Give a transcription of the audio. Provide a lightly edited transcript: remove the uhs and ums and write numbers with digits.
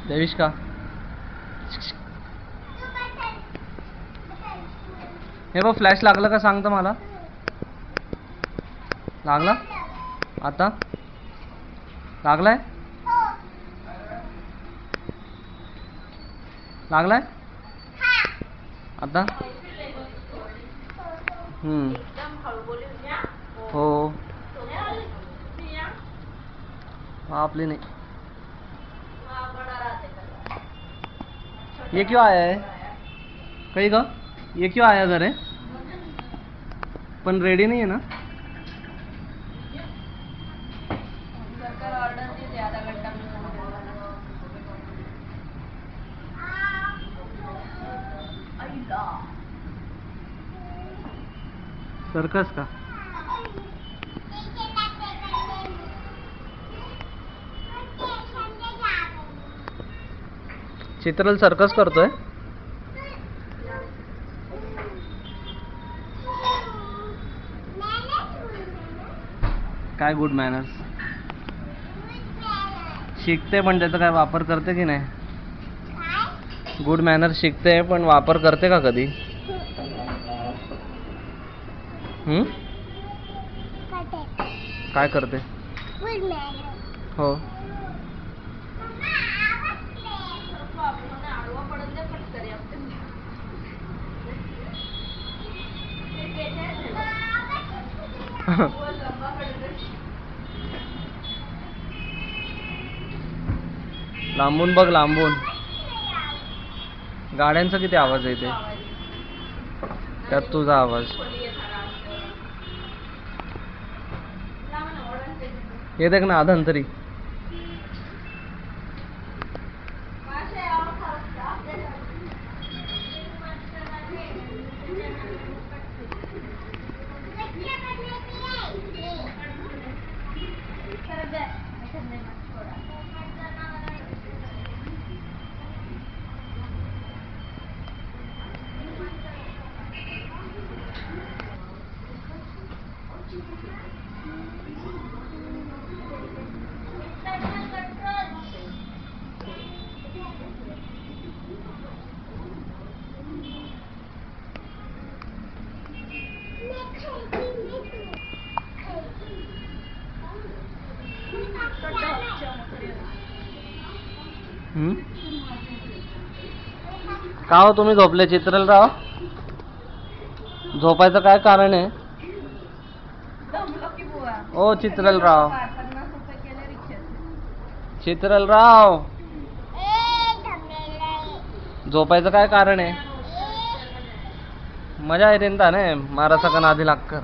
देविष्का हे बघ फ्लॅश लागला का सांग तर मला. लागला आता लागलाय लागलाय आता. हो आपली नहीं. ये क्यों आया है कहीं का. ये क्यों आया घर है पण रेडी नहीं है ना. सर्कस का. चित्रल सर्कस करतोय. काय गुड मॅनर्स शिकते पण त्याचा काय वापर करते की नाही. गुड मॅनर्स शिकते पण वापर करते का कधी. काय करते. हो लांबून बघ लांबून. गाड्यांचा किती आवाज येते त्यात तुझा आवाज. ये देख ना अधंतरी. का हो तुम्ही झोपले चित्रलराव. झोपायचं काय कारण आहे. ओ चित्रलराव चित्रलराव झोपायचं काय कारण आहे. मजा येते ना ने मारा सगळं आधी लागकर.